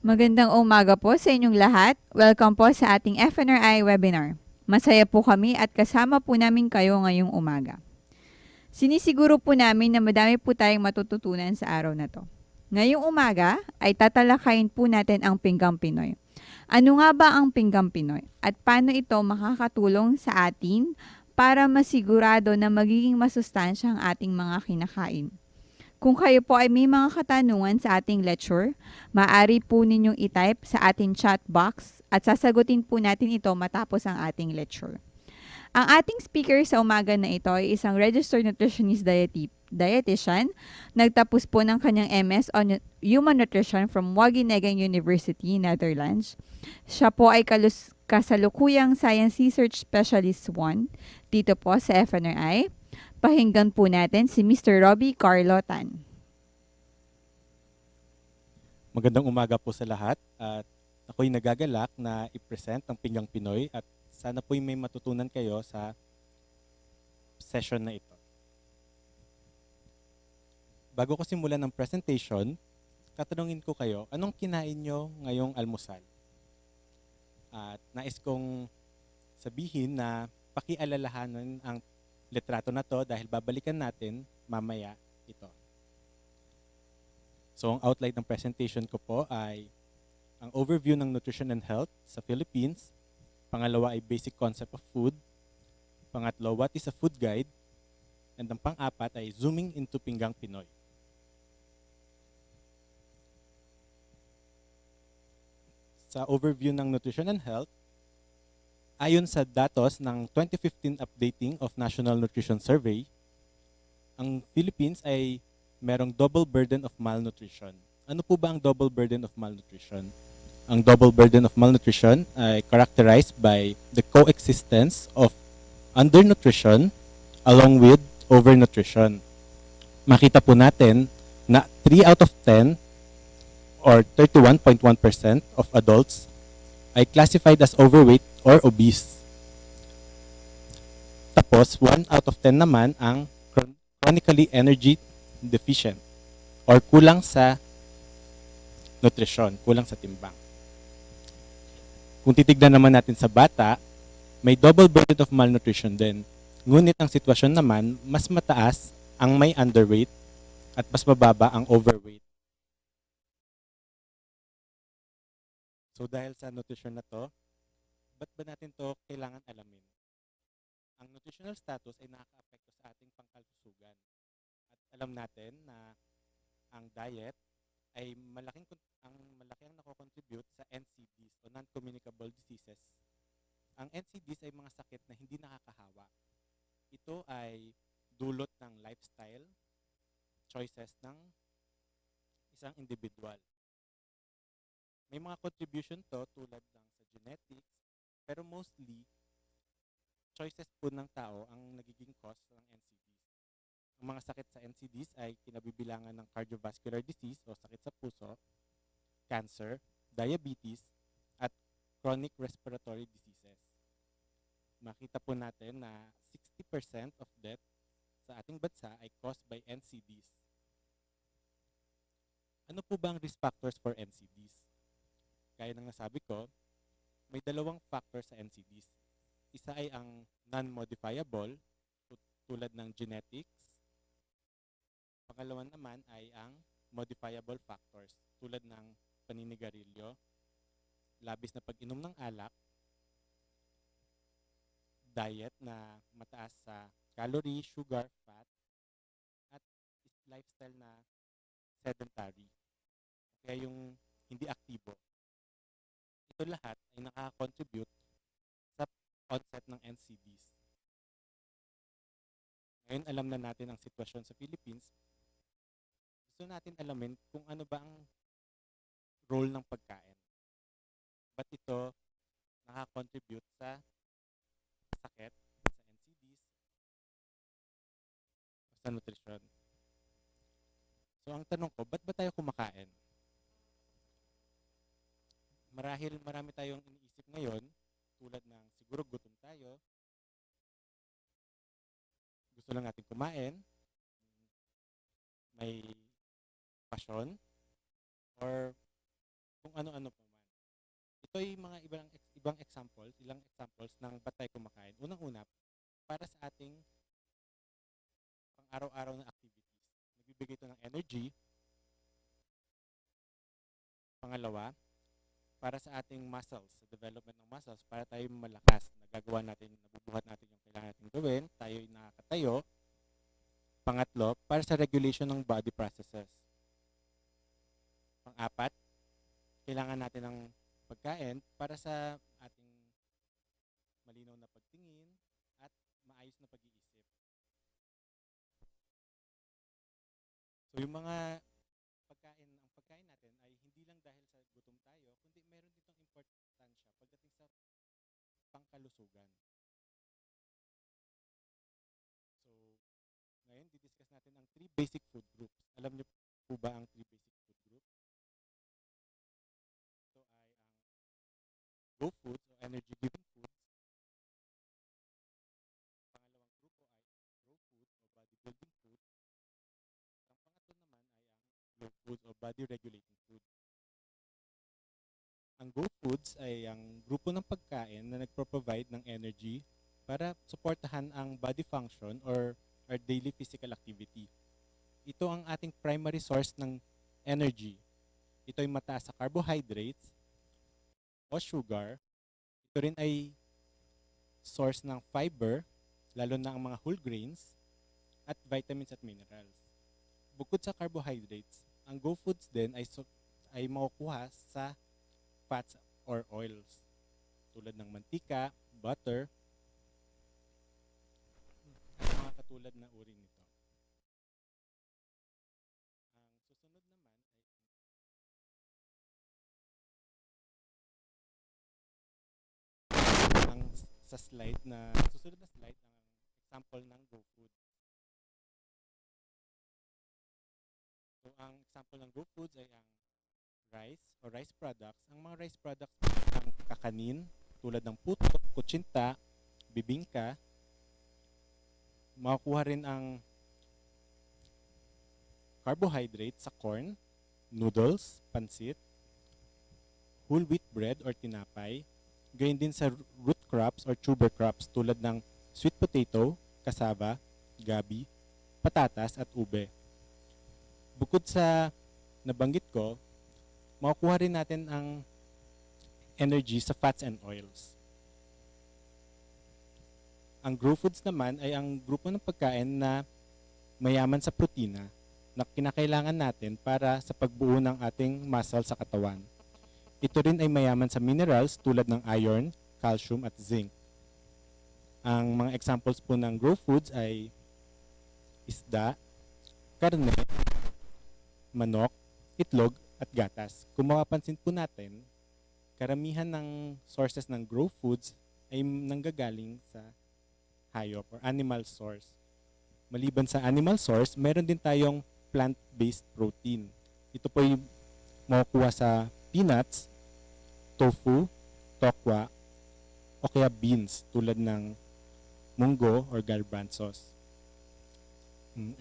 Magandang umaga po sa inyong lahat. Welcome po sa ating FNRI webinar. Masaya po kami at kasama po namin kayo ngayong umaga. Sinisiguro po namin na madami po tayong matututunan sa araw na to. Ngayong umaga ay tatalakayin po natin ang Pinggang Pinoy. Ano nga ba ang Pinggang Pinoy at paano ito makakatulong sa atin para masigurado na magiging masustansya ang ating mga kinakain? Kung kayo po ay may mga katanungan sa ating lecture, maaari po ninyong i-type sa ating chat box at sasagutin po natin ito matapos ang ating lecture. Ang ating speaker sa umaga na ito ay isang registered nutritionist dietitian. Nagtapos po ng kanyang MS on Human Nutrition from Wageningen University, Netherlands. Siya po ay kasalukuyang Science Research Specialist 1 dito po sa FNRI. Pakinggan po natin si Mr. Robby Carlo. Magandang umaga po sa lahat at ako'y nagagalak na i-present ang Pinggang Pinoy at sana po'y may matutunan kayo sa session na ito. Bago ko simulan ng presentation, tatanungin ko kayo, anong kinain nyo ngayong almusal? At nais kong sabihin na pakialalahanan ang litrato na to dahil babalikan natin mamaya ito. So ang outline ng presentation ko po ay ang overview ng nutrition and health sa Philippines. Pangalawa ay basic concept of food. Pangatlo, what is a food guide? And ang pang-apat ay zooming into Pinggang Pinoy. Sa overview ng nutrition and health, ayon sa datos ng 2015 updating of National Nutrition Survey, ang Philippines ay merong double burden of malnutrition. Ano po ba ang double burden of malnutrition? Ang double burden of malnutrition ay characterized by the coexistence of undernutrition along with overnutrition. Makita po natin na 3 out of 10 or 31.1% of adults ay classified as overweight or obese. Tapos, 1 out of 10 naman ang chronically energy deficient or kulang sa nutrisyon, kulang sa timbang. Kung titignan naman natin sa bata, may double burden of malnutrition din. Ngunit ang sitwasyon naman, mas mataas ang may underweight at mas mababa ang overweight. So dahil sa nutrition na to, ba't ba natin to kailangan alamin? Ang nutritional status ay nakaka-apekto sa ating pangkalusugan. At alam natin na ang diet ay malaki ang nako-contribute sa NCDs o non-communicable diseases. Ang NCDs ay mga sakit na hindi nakakahawa. Ito ay dulot ng lifestyle choices ng isang individual. May mga contribution to tulad ng sa genetics, pero mostly, choices po ng tao ang nagiging cause ng NCDs. Ang mga sakit sa NCDs ay kinabibilangan ng cardiovascular disease o sakit sa puso, cancer, diabetes, at chronic respiratory diseases. Makita po natin na 60% of death sa ating bansa ay caused by NCDs. Ano po ba ang risk factors for NCDs? Gaya ng nasabi ko, may dalawang factor sa NCDs. Isa ay ang non-modifiable, tulad ng genetics. Pangalawa naman ay ang modifiable factors, tulad ng paninigarilyo, labis na pag-inom ng alak, diet na mataas sa calorie, sugar, fat, at lifestyle na sedentary. Kaya yung hindi aktibo. Ito lahat ay nakaka-contribute sa onset ng NCDs. Ngayon alam na natin ang sitwasyon sa Philippines. Gusto natin alamin kung ano ba ang role ng pagkain. Ba't ito nakaka-contribute sa sakit, sa NCDs, o sa nutrition. So ang tanong ko, ba't ba tayo kumakain? Marahil marami tayong iniisip ngayon, tulad ng siguro gutom tayo, gusto lang natin kumain, may passion, or kung ano-ano pa man. Ito ay mga ibang examples, ilang examples ng ba't tayo kumakain. Unang-una, para sa ating pang-araw-araw na activities. Nagbibigay ito ng energy. Pangalawa, para sa ating muscles, sa development ng muscles, para tayo malakas, nagagawa natin, nabubuhat natin yung kailangan natin gawin, tayo ay nakakatayo. Pangatlo, para sa regulation ng body processes. Pang-apat, kailangan natin ng pagkain para sa ating malinaw na pagtingin at maayos na pag-iisip. So yung mga ang pagkain natin ay hindi lang dahil sa gutom tayo, kundi meron ditong importansya pagdating sa pangkalusugan. So, ngayon, didiscuss natin ang 3 basic food groups. Alam niyo po ba ang 3 basic food groups? Ito ay ang raw foods o energy-giving foods. Pangalawang grupo ay raw foods o body-building foods. Ang pangatlo naman ay ang low foods o body-regulating foods. Ang go foods ay ang grupo ng pagkain na nagpro-provide ng energy para suportahan ang body function or our daily physical activity. Ito ang ating primary source ng energy. Ito ay mataas sa carbohydrates o sugar. Ito rin ay source ng fiber, lalo na ang mga whole grains, at vitamins at minerals. Bukod sa carbohydrates, ang go foods din ay makukuha sa fats or oils tulad ng mantika, butter, at mga katulad na uri nito. Ang susunod naman ay susunod na slide ang example ng go food. So ang example ng go foods ay ang rice o rice products. Ang mga rice products ang kakanin tulad ng puto, kutsinta, bibingka. Makukuha rin ang carbohydrate sa corn, noodles, pansit, whole wheat bread or tinapay. Gayon din sa root crops or tuber crops tulad ng sweet potato, cassava, gabi, patatas at ube. Bukod sa nabanggit ko, makukuha rin natin ang energy sa fats and oils. Ang grow foods naman ay ang grupo ng pagkain na mayaman sa protina na kinakailangan natin para sa pagbuo ng ating muscle sa katawan. Ito rin ay mayaman sa minerals tulad ng iron, calcium at zinc. Ang mga examples po ng grow foods ay isda, karne, manok, itlog, at gatas. Kung mapapansin po natin, karamihan ng sources ng grow foods ay nanggagaling sa hayop or animal source. Maliban sa animal source, meron din tayong plant-based protein. Ito po ay makukuha sa peanuts, tofu, tokwa, o kaya beans tulad ng munggo or garbanzos.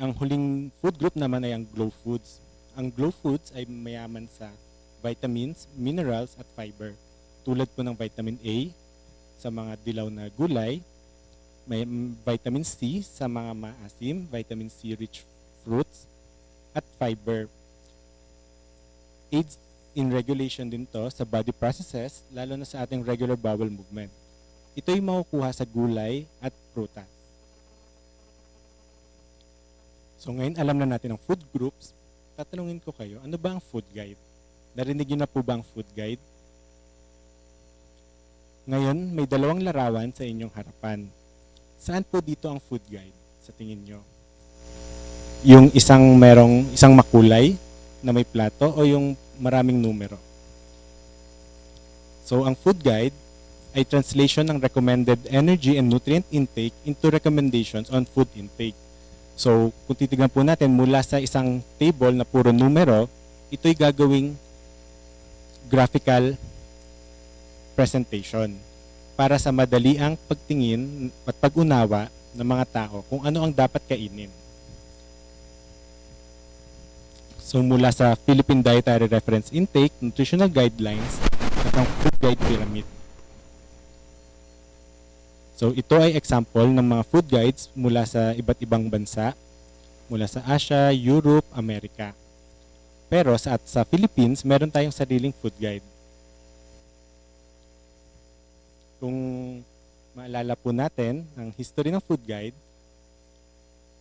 Ang huling food group naman ay ang glow foods. Ang glow foods ay mayaman sa vitamins, minerals at fiber. Tulad po ng vitamin A sa mga dilaw na gulay, may vitamin C sa mga maasim, vitamin C rich fruits at fiber. Aids in regulation din to sa body processes, lalo na sa ating regular bowel movement. Ito ay makukuha sa gulay at prutas. So ngayon alam na natin ang food groups. Tatanungin ko kayo, ano ba ang food guide? Narinig niyo na po ba ang food guide? Ngayon, may dalawang larawan sa inyong harapan. Saan po dito ang food guide sa tingin nyo? Yung isang makulay na may plato o yung maraming numero? So, ang food guide ay translation ng recommended energy and nutrient intake into recommendations on food intake. So, kung titignan po natin mula sa isang table na puro numero, ito'y gagawing graphical presentation para sa madali ang pagtingin at pag-unawa ng mga tao kung ano ang dapat kainin. So mula sa Philippine Dietary Reference Intake, Nutritional Guidelines, at ang Food Guide Pyramid. So ito ay example ng mga food guides mula sa iba't ibang bansa, mula sa Asia, Europe, Amerika. Pero sa Philippines, meron tayong sariling food guide. Kung maalala po natin ang history ng food guide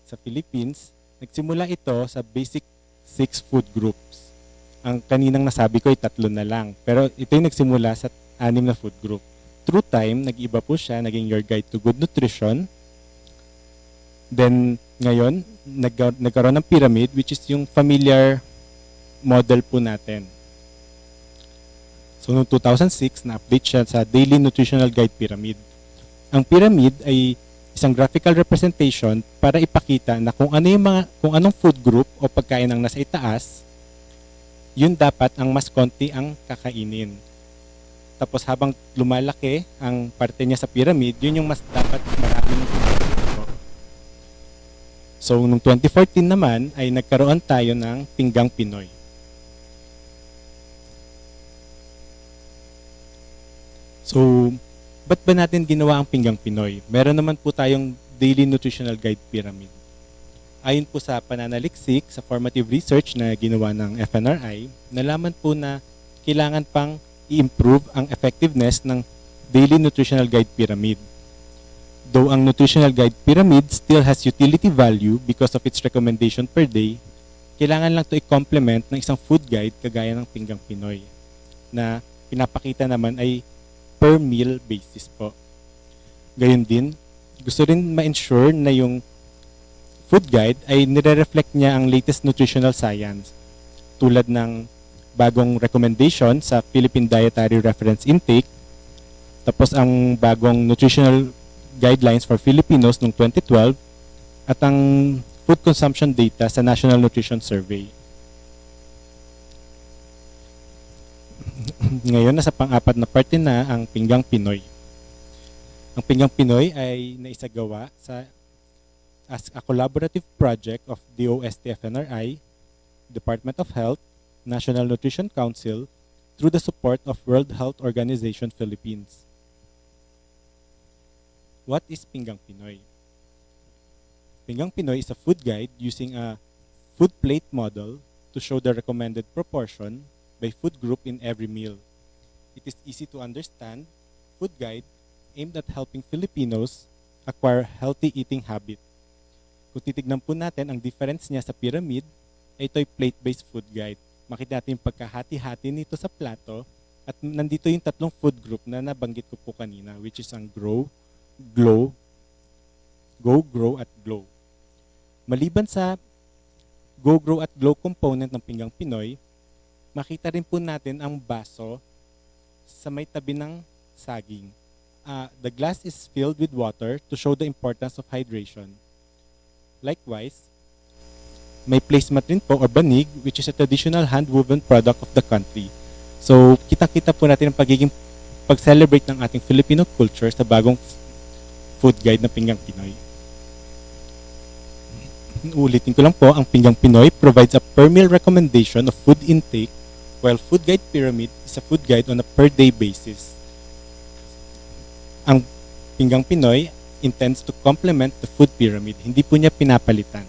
sa Philippines, nagsimula ito sa basic 6 food groups. Ang kaninang nasabi ko ay 3 na lang. Pero ito yung nagsimula sa 6 na food group. Through time, nag-iba po siya, naging Your Guide to Good Nutrition. Then, ngayon, nagkaroon ng pyramid, which is yung familiar model po natin. So, noong 2006, na-update siya sa Daily Nutritional Guide Pyramid. Ang pyramid ay isang graphical representation para ipakita na kung anong food group o pagkain ang nasa itaas, yun dapat ang mas konti ang kakainin. Tapos habang lumalaki ang parte niya sa pyramid, yun yung mas dapat maraming kakainin. So, noong 2014 naman ay nagkaroon tayo ng Pinggang Pinoy. So, ba't ba natin ginawa ang Pinggang Pinoy? Meron naman po tayong Daily Nutritional Guide Pyramid. Ayon po sa pananaliksik sa formative research na ginawa ng FNRI, nalaman po na kailangan pang i-improve ang effectiveness ng Daily Nutritional Guide Pyramid. Though ang Nutritional Guide Pyramid still has utility value because of its recommendation per day, kailangan lang ito i-complement ng isang food guide kagaya ng Pinggang Pinoy na pinapakita naman ay per meal basis po. Gayun din, gusto rin ma-ensure na yung food guide ay nire-reflect niya ang latest nutritional science tulad ng bagong recommendation sa Philippine Dietary Reference Intake, tapos ang bagong nutritional guidelines for Filipinos noong 2012 at ang food consumption data sa National Nutrition Survey. Ngayon, nasa pang-4 na parte na ang Pinggang Pinoy. Ang Pinggang Pinoy ay naisagawa as a collaborative project of DOST-FNRI, Department of Health, National Nutrition Council, through the support of World Health Organization Philippines. What is Pinggang Pinoy? Pinggang Pinoy is a food guide using a food plate model to show the recommended proportion by food group in every meal. It is easy to understand food guide aimed at helping Filipinos acquire healthy eating habit. Kung titignan po natin ang difference niya sa pyramid, ito ay plate-based food guide. Makita natin yung pagkahati-hati nito sa plato at nandito yung 3 food group na nabanggit ko po kanina, which is ang grow, glow, go, grow, at glow. Maliban sa go, grow, at glow component ng Pinggang Pinoy, makita rin po natin ang baso sa may tabi ng saging. The glass is filled with water to show the importance of hydration. Likewise, may placemat rin po or banig, which is a traditional hand-woven product of the country. So, kita-kita po natin ang pagiging pag-celebrate ng ating Filipino culture sa bagong food guide na Pinggang Pinoy. Ulitin ko lang po, ang Pinggang Pinoy provides a per meal recommendation of food intake, while Food Guide Pyramid is a food guide on a per-day basis. Ang Pinggang Pinoy intends to complement the food pyramid. Hindi po niya pinapalitan.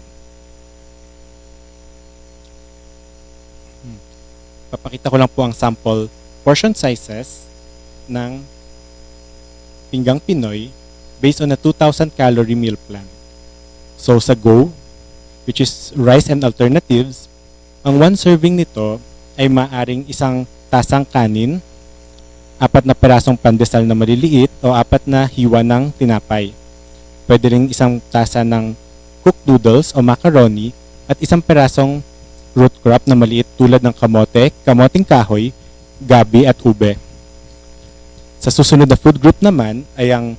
Papakita ko lang po ang sample portion sizes ng Pinggang Pinoy based on a 2,000 calorie meal plan. So sa Go, which is rice and alternatives, ang 1 serving nito ay maaring isang tasang kanin, 4 na perasong pandesal na maliliit o 4 na hiwa ng tinapay. Pwede rin isang tasa ng cooked noodles o macaroni at 1 perasong root crop na maliit tulad ng kamote, kamoting kahoy, gabi at ube. Sa susunod na food group naman ay ang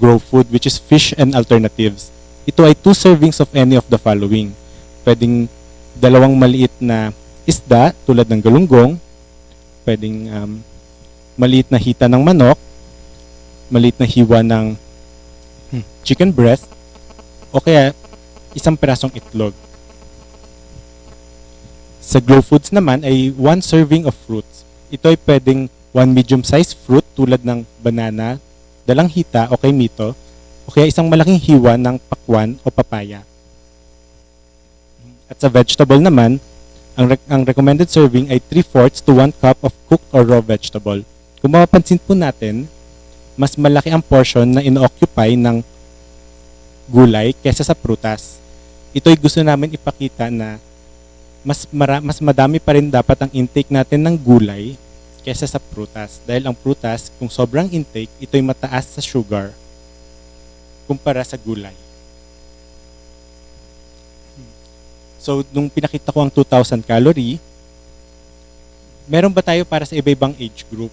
grow food, which is fish and alternatives. Ito ay 2 servings of any of the following. Pwedeng 2 maliit na isda tulad ng galunggong, pwedeng maliit na hita ng manok, maliit na hiwa ng chicken breast, o kaya 1 perasong itlog. Sa Glow Foods naman ay 1 serving of fruits. Ito ay pwedeng 1 medium-sized fruit tulad ng banana, dalanghita o kaimito, o kaya isang malaking hiwa ng pakwan o papaya. At sa vegetable naman, ang recommended serving ay 3/4 to 1 cup of cooked or raw vegetable. Kung mapapansin po natin, mas malaki ang portion na ino-occupy ng gulay kesa sa prutas. Ito ay gusto namin ipakita na mas madami pa rin dapat ang intake natin ng gulay kesa sa prutas. Dahil ang prutas, kung sobrang intake, ito ay mataas sa sugar kumpara sa gulay. So, nung pinakita ko ang 2,000 calorie, meron ba tayo para sa iba-ibang age group?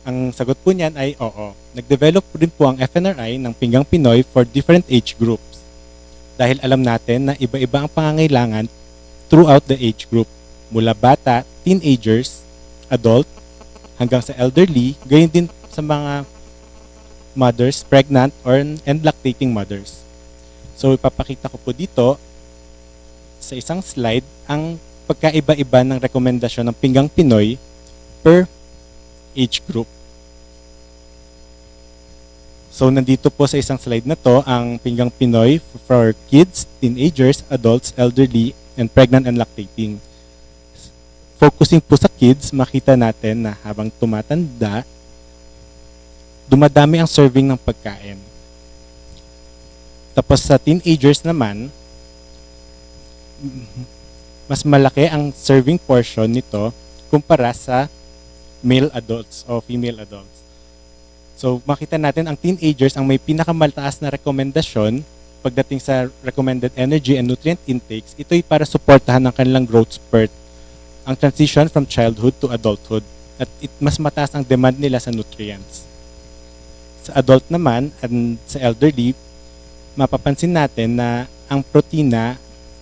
Ang sagot po niyan ay oo. Nag-develop rin po ang FNRI ng Pinggang Pinoy for different age groups. Dahil alam natin na iba-iba ang pangangailangan throughout the age group. Mula bata, teenagers, adult, hanggang sa elderly, gayon din sa mga mothers, pregnant, and lactating mothers. So, ipapakita ko po dito sa isang slide ang pagkaiba-iba ng rekomendasyon ng Pinggang Pinoy per age group. So, nandito po sa isang slide na to ang Pinggang Pinoy for kids, teenagers, adults, elderly, and pregnant and lactating. Focusing po sa kids, makita natin na habang tumatanda, dumadami ang serving ng pagkain. Tapos sa teenagers naman, mas malaki ang serving portion nito kumpara sa male adults o female adults. So makita natin ang teenagers ang may pinakamataas na rekomendasyon pagdating sa recommended energy and nutrient intakes. Ito ay para suportahan ang kanilang growth spurt, ang transition from childhood to adulthood, at mas mataas ang demand nila sa nutrients. Sa adult naman at sa elderly, mapapansin natin na ang protina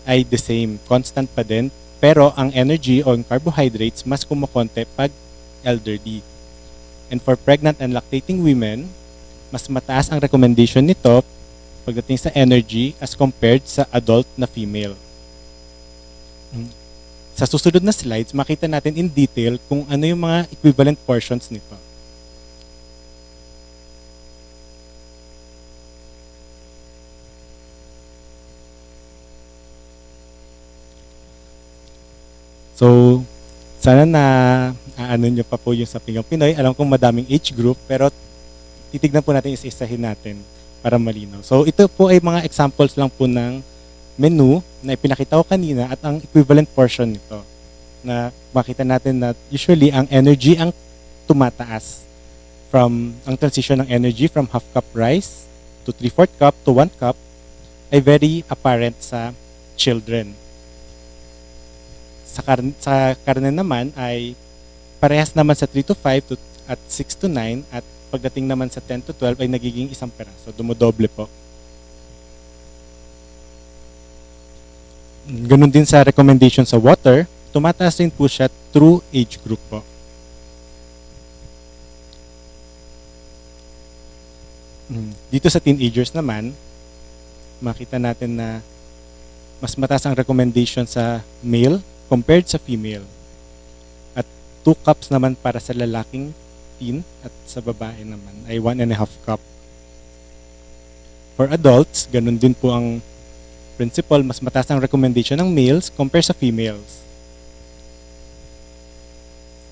ay the same, constant pa din, pero ang energy o ang carbohydrates mas kumukonte pag elderly. And for pregnant and lactating women, mas mataas ang recommendation nito pagdating sa energy as compared sa adult na female. Sa susunod na slides, makita natin in detail kung ano yung mga equivalent portions nito. So, sana na ano nyo pa po yung sa Pinggang Pinoy. Alam kong madaming age group, pero titignan po natin, isa-isahin natin para malinaw. So, ito po ay mga examples lang po ng menu na ipinakita ko kanina at ang equivalent portion nito. Na makita natin na usually ang energy ang tumataas from ang transition ng energy from half cup rice to 3/4 cup to 1 cup ay very apparent sa children. Sa karne naman ay parehas naman sa 3 to 5 at 6 to 9 at pagdating naman sa 10 to 12 ay nagiging isang peraso. Dumodoble po. Ganun din sa recommendation sa water, tumataas rin po siya through age group po. Dito sa teenagers naman, makita natin na mas mataas ang recommendation sa male compared sa female. At 2 cups naman para sa lalaking teen at sa babae naman ay 1.5 cup. For adults, ganun din po ang principle, mas mataas ang recommendation ng males compared sa females.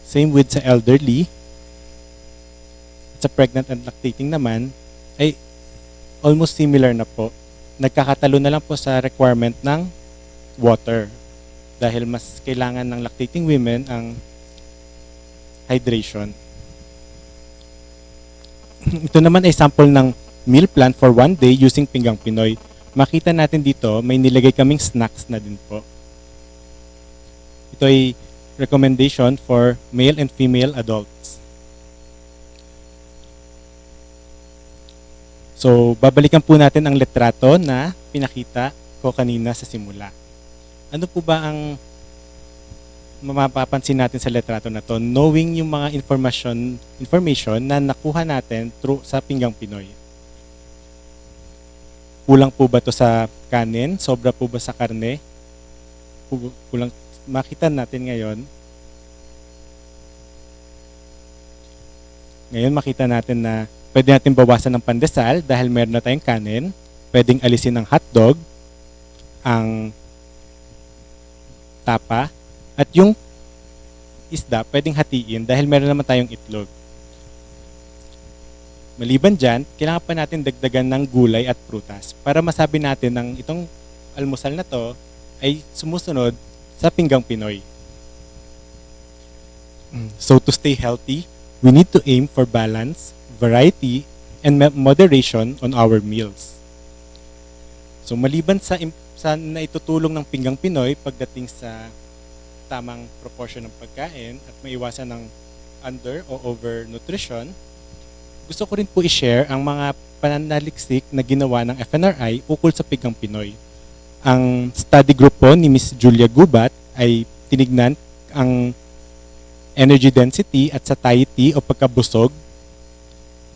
Same with sa elderly. At sa pregnant and lactating naman ay almost similar na po. Nagkakatalo na lang po sa requirement ng water dahil mas kailangan ng lactating women ang hydration. Ito naman ay sample ng meal plan for 1 day using Pinggang Pinoy. Makita natin dito, may nilagay kaming snacks na din po. Ito ay recommendation for male and female adults. So, babalikan po natin ang litrato na pinakita ko kanina sa simula. Ano po ba ang mapapansin natin sa litrato na to? Knowing yung mga information na nakuha natin through sa Pinggang Pinoy. Kulang po ba to sa kanin? Sobra po ba sa karne? kulang makita natin ngayon. Ngayon makita natin na pwede natin bawasan ng pandesal dahil meron na tayong kanin. Pwedeng alisin ng hotdog, ang tapa, at yung isda pwedeng hatiin dahil meron naman tayong itlog. Maliban dyan, kailangan pa natin dagdagan ng gulay at prutas para masabi natin ng itong almusal na to ay sumusunod sa Pinggang Pinoy. So to stay healthy, we need to aim for balance, variety, and moderation on our meals. So maliban sa naitutulong ng Pinggang Pinoy pagdating sa tamang proportion ng pagkain at maiwasan ng under o over nutrition, gusto ko rin po i-share ang mga pananaliksik na ginawa ng FNRI ukol sa Pinggang Pinoy. Ang study group po ni Miss Julia Gubat ay tinignan ang energy density at satiety o pagkabusog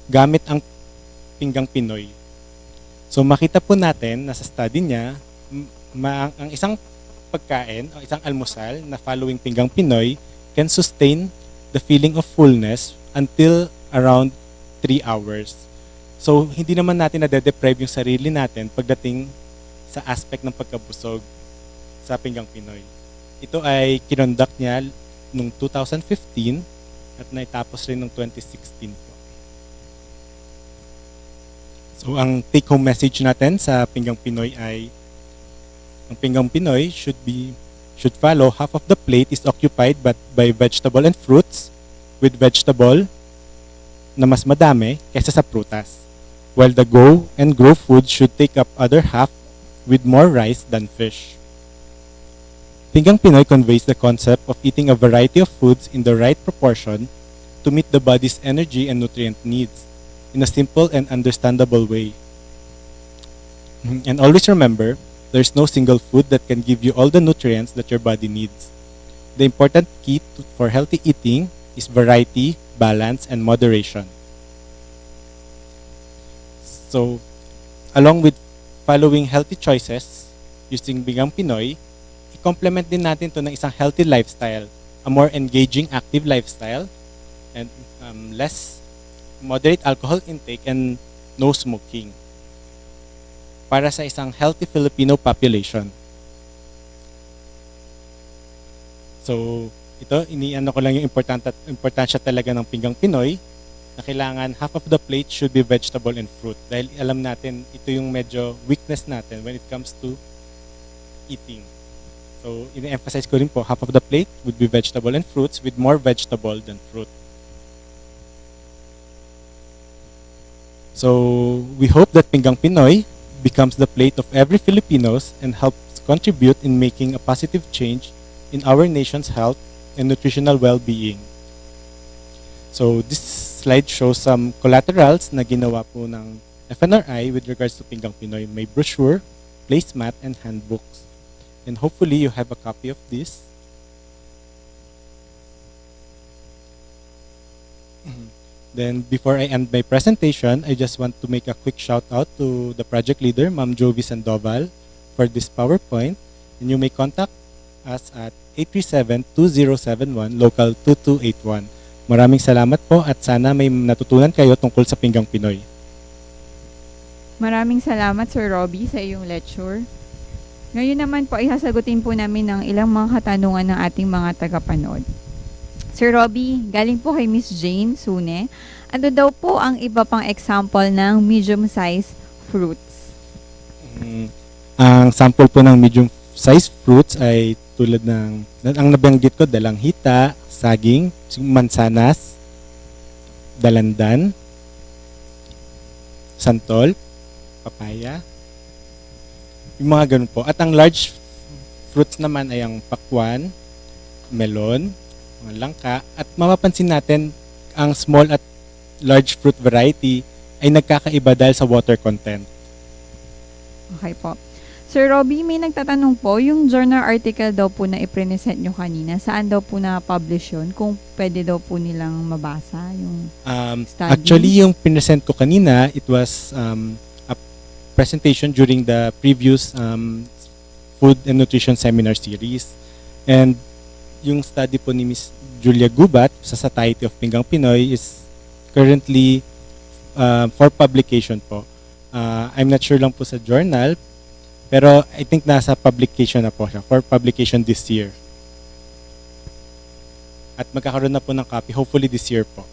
gamit ang Pinggang Pinoy. So makita po natin na sa study niya, ang isang pagkain o isang almusal na following Pinggang Pinoy can sustain the feeling of fullness until around 3 hours. So hindi naman natin nade-deprive yung sarili natin pagdating sa aspect ng pagkabusog sa Pinggang Pinoy. Ito ay kinonduct niya noong 2015 at naitapos rin noong 2016 po. So ang take-home message natin sa Pinggang Pinoy ay ang Pinggang Pinoy should follow half of the plate is occupied by vegetable and fruits, with vegetable na mas madami kaysa sa prutas, while the go and grow food should take up other half with more rice than fish. Pinggang Pinoy conveys the concept of eating a variety of foods in the right proportion to meet the body's energy and nutrient needs in a simple and understandable way. And always remember, there's no single food that can give you all the nutrients that your body needs. The important key for healthy eating is variety, balance, and moderation. So, along with following healthy choices using Pinggang Pinoy, i-complement din natin to ng isang healthy lifestyle, a more engaging, active lifestyle, and less moderate alcohol intake and no smoking para sa isang healthy Filipino population. So, ito, iniano ko lang yung importansya talaga ng Pinggang Pinoy na kailangan half of the plate should be vegetable and fruit dahil alam natin ito yung medyo weakness natin when it comes to eating. So, ini-emphasize ko rin po, half of the plate would be vegetable and fruits with more vegetable than fruit. So, we hope that Pinggang Pinoy becomes the plate of every Filipinos and helps contribute in making a positive change in our nation's health and nutritional well-being. So, this slide shows some collaterals na ginawa po ng FNRI with regards to Pinggang Pinoy. May brochure, placemat, and handbooks. And hopefully, you have a copy of this. Then, before I end my presentation, I just want to make a quick shout out to the project leader, Ma'am Jovi Sandoval, for this PowerPoint. And you may contact us at 837-2071, local 2281. Maraming salamat po at sana may natutunan kayo tungkol sa Pinggang Pinoy. Maraming salamat, Sir Robby, sa iyong lecture. Ngayon naman po ay sasagutin po namin ng ilang mga katanungan ng ating mga tagapanood. Sir Robby, galing po kay Miss Jane Sune. Ano daw po ang iba pang example ng medium-sized fruits? Ang sample po ng medium-sized fruits ay tulad ng, ang nabanggit ko, dalanghita, saging, mansanas, dalandan, santol, papaya, yung mga ganun po. At ang large fruits naman ay ang pakwan, melon, mga langka, at mapapansin natin ang small at large fruit variety ay nagkakaiba dahil sa water content. Okay po. Sir Robby, may nagtatanong po, yung journal article daw po na i-present nyo kanina, saan daw po na-publish yun? Kung pwede daw po nilang mabasa yung study? Actually, yung present ko kanina, it was a presentation during the previous Food and Nutrition Seminar Series. And yung study po ni Miss Julia Gubat sa Society of Pinggang Pinoy is currently for publication po. I'm not sure lang po sa journal, pero I think nasa publication na po siya, for publication this year. At magkakaroon na po ng copy, hopefully this year po.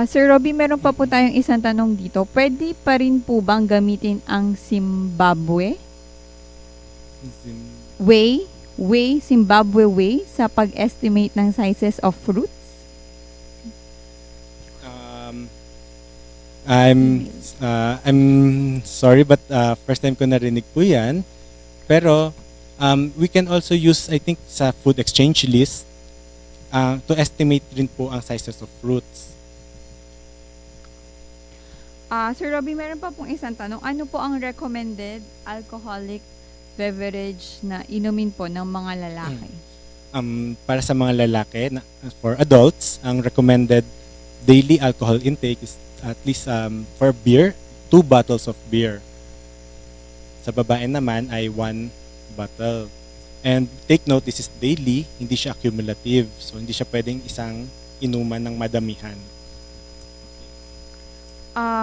Sir Robby, meron pa po tayong isang tanong dito. Pwede pa rin po bang gamitin ang Zimbabwe Zimbabwe way sa pag-estimate ng sizes of fruits? I'm sorry but first time ko narinig po yan. Pero we can also use, I think, sa food exchange list to estimate rin po ang sizes of fruits. Sir Robby, meron pa pong isang tanong. Ano po ang recommended alcoholic beverage na inumin po ng mga lalaki? Para sa mga lalaki, for adults, ang recommended daily alcohol intake is at least for beer, 2 bottles of beer. Sa babae naman ay 1 bottle. And take note, this is daily, hindi siya accumulative. So hindi siya pwedeng isang inuman ng madamihan.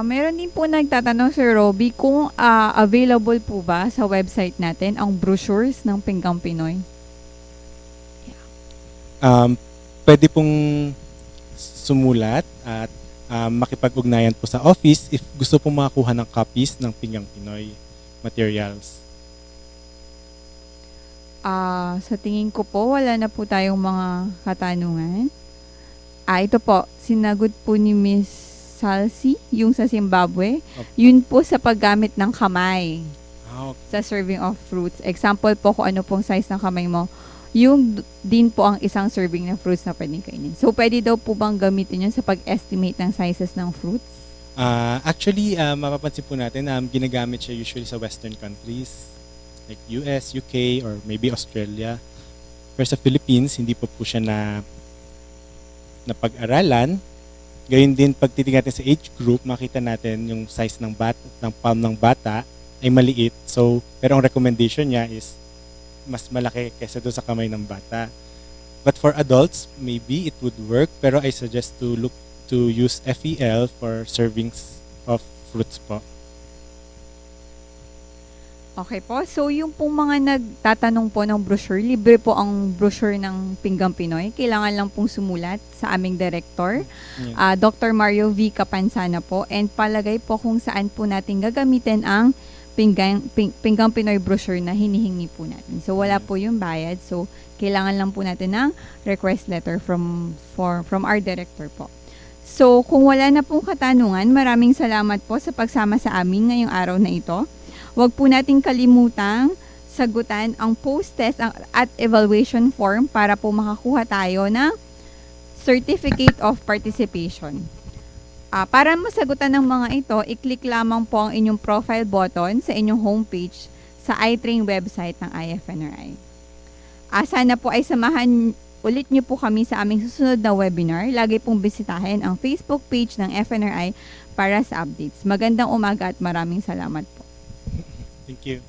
Meron din po nagtatanong, Sir Robby, kung available po ba sa website natin ang brochures ng Pinggang Pinoy? Pwede pong sumulat at makipag-ugnayan po sa office if gusto pong makakuha ng copies ng Pinggang Pinoy materials. Sa tingin ko po, wala na po tayong mga katanungan. Ito po, sinagot po ni Miss Salsi, yung sa Zimbabwe. Okay. Yun po sa paggamit ng kamay Okay. sa serving of fruits. Example po kung ano pong size ng kamay mo, yung din po ang isang serving ng fruits na pwedeng kainin. So, pwede daw po bang gamitin yun sa pag-estimate ng sizes ng fruits? Actually, mapapansin po natin na ginagamit siya usually sa Western countries like US, UK, or maybe Australia. Pero sa Philippines, hindi po siya na pag-aralan. Gayun din, pag titignan natin sa age group, makita natin yung size ng palm ng bata ay maliit. So, pero ang recommendation niya is mas malaki kaysa doon sa kamay ng bata. But for adults, maybe it would work, pero I suggest to look to use FEL for servings of fruits po. Okay po. So, yung pong mga nagtatanong po ng brochure, libre po ang brochure ng Pinggang Pinoy. Kailangan lang pong sumulat sa aming director, Yeah. Dr. Mario V. Capansana po, and palagay po kung saan po natin gagamitin ang Pinggang Pinoy brochure na hinihingi po natin. So, wala po yung bayad. So, kailangan lang po natin ng request letter from our director po. So, kung wala na pong katanungan, maraming salamat po sa pagsama sa amin ngayong araw na ito. Huwag po nating kalimutang sagutan ang post-test at evaluation form para po makakuha tayo ng Certificate of Participation. Para masagutan ng mga ito, i-click lamang po ang inyong profile button sa inyong homepage sa iTrain website ng IFNRI. Sana po ay samahan ulit niyo po kami sa aming susunod na webinar. Lagi pong bisitahin ang Facebook page ng FNRI para sa updates. Magandang umaga at maraming salamat po. Thank you.